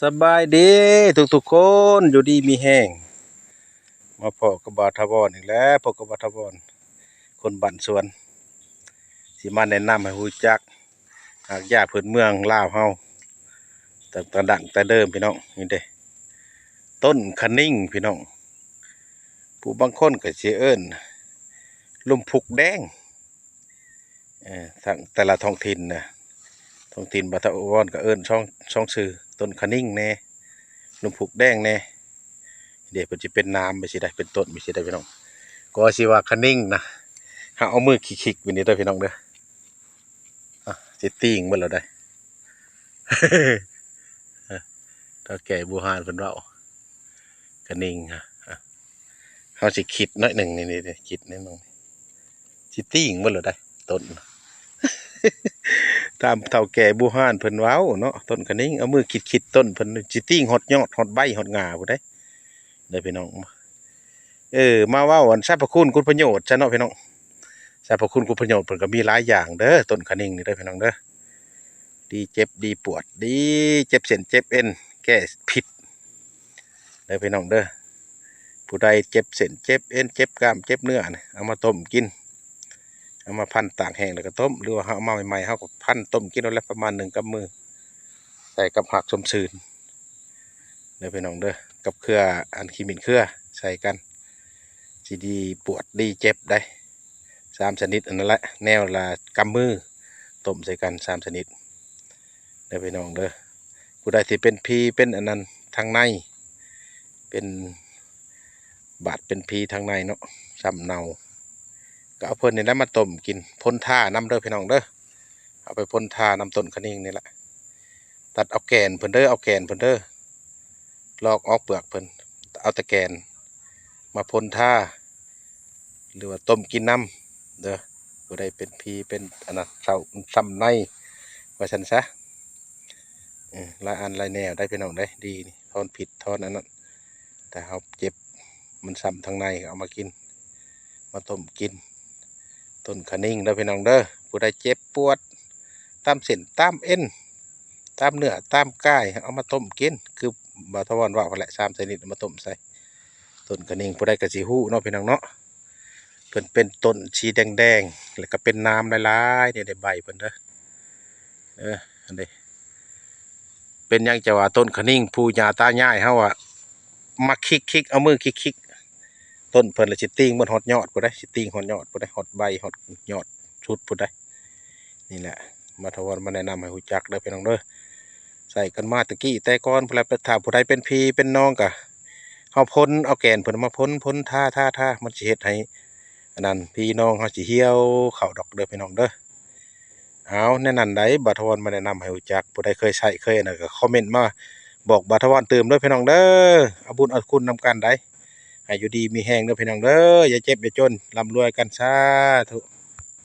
สบายดีทุกคนอยู่ดีมีแห้งมาพอกับบาทาวรอีกแล้วพอกับบาทาวรคนบ้านสวนสิมาแนะนำให้ฮู้จักหากญาติพื้นเมืองลาวเฮาตั้งแต่ดั้งแต่เดิมพี่น้องนี่เด้ต้นคะนิ่งพี่น้องผู้บางคนก็สิเอิ้นลุ่มพุกแดงทางแต่ละท้องถิ่นนะท้องถิ่นบาทาวรก็เอิ้นช่องชื่อต้นคะนิ่งแน่ลุ่มพุกแดงแน่เดี๋ยวเพิ่นสิเป็นน้ำไม่สิได้เป็นต้นไม่สิได้พี่น้องก็สิว่าคะนิ่งนะหาเอามือคิกๆไว้นี่เด้อพี่น้องเด้อสิติ่งเบิดแล้วได้ ถ้าแก่บูฮานเพิ่นเว้าคะนิ่งฮะเฮาสิคิดน้อยหนึ่งนี่คิดนิดหนึงสิติ่งเบิดแล้วได้ต้น ตามเฒ่าแก่บูฮานเพิ่นเว้าเนาะต้นคะนิ่งเอามือคิดต้นเพิ่นสิติ่งฮอดยอดฮอดใบฮอดงาพุ่นได้เด้อพี่น้องมาเว้าอันสรรพคุณคุณประโยชน์ซะเนาะพี่น้องสรรพคุณคุณประโยชน์เพิ่นก็มีหลายอย่างเด้อต้นคะนิ่งนี่เด้อพี่น้องเด้อดีเจ็บดีปวดดีเจ็บเส้นเจ็บเอ็นแก้พิษเด้อพี่น้องเด้อผู้ใดเจ็บเส้นเจ็บเอ็นเจ็บกล้ามเจ็บเนื้อนี่เอามาต้มกินเอามาพันตากแห้งแล้วก็ต้มหรือว่าเอามาใหม่ๆเฮาก็พันต้มกินเอาละประมาณ1 กำมือใส่กับผักสมซื่นเด้อพี่น้องเด้อกับเครืออันขีมินเครือใส่กันสิดีปวดดีเจ็บได้3 ชนิดอันนั้นแหละแนวละกำมือต้มใส่กัน3 ชนิดเด้อพี่น้องเด้อผู้ใดที่เป็นพีเป็นอันนั้นทางในเป็นบาดเป็นพีทางในเนาะซ้ำเนาก็เอาเพิ่นนี่แหละมาต้มกินพ่นท่าน้ำเด้อพี่น้องเด้อเอาไปพ่นท่าน้ำต้นคะนิ่งนี่แหละตัดเอาแกนเพิ่นเด้อเอาแกนเพิ่นเด้อลอกออกเปลือกเพิ่นเอาแต่แกนมาพ่นท่าหรือว่าต้มกินน้ำเด้อผู้ใดเป็นพีเป็นอันนั้นซ้ำในว่าซั่นซะหลายอันหลายแนวได้พี่น้องได้ดีนี่ทอนผิดทอนอันนั้นแต่เขาเจ็บมันซ้ำทางในเอามากินมาต้มกินต้นคะนิ่งเด้อพี่น้องเด้อผู้ใดเจ็บปวดตามเส้นตามเอ็นตามเนื้อตามกายเอามาต้มกินคือบาทวันว่าพอแหละ3 ชนิดเอามาต้มใส่ต้นคะนิ่งผู้ใดก็สิฮู้เนาะพี่น้องเนาะเพิ่นเป็นต้นสีแดงๆแล้วก็เป็นน้ำหลายๆเนี่ยได้ใบเพิ่นเด้ออันนี้เป็นยังจะว่าต้นคะนิ่งผู้ย่าตายายเฮาอ่ะมาคิกเอามือคิกต้นเพิ่นละสิติ่งมันฮอดยอดพุ่นได้สิติ่งฮอดยอดพุ่นได้ฮอดใบฮอดยอดชุดพุ่นได้นี่แหละมาทวนมาแนะนำให้ฮู้จักเด้อพี่น้องเด้อใส่กันมาตะกี้แต่ก่อนพุ่นละถ้าผู้ใดเป็นพี่เป็นน้องก็เฮาพ่นเอาแกนเพิ่นมาพ่นท่ามันสิเฮ็ดให้อันนั้นพี่น้องเฮาสิเหี่ยวเข้าดอกเด้อพี่น้องเด้อเอาแนะนั้นได้บาทวนมาแนะนำให้รู้จักผู้ใดเคยใช้เคยน่ะก็คอมเมนต์มาบอกบาทวนเติมเด้อพี่น้องเด้อเอาบุญเอาคุณนำกันได้ให้อยู่ดีมีแฮงเด้อพี่น้องเด้ออย่าเจ็บอย่าจนร่ำรวยกันสาธุ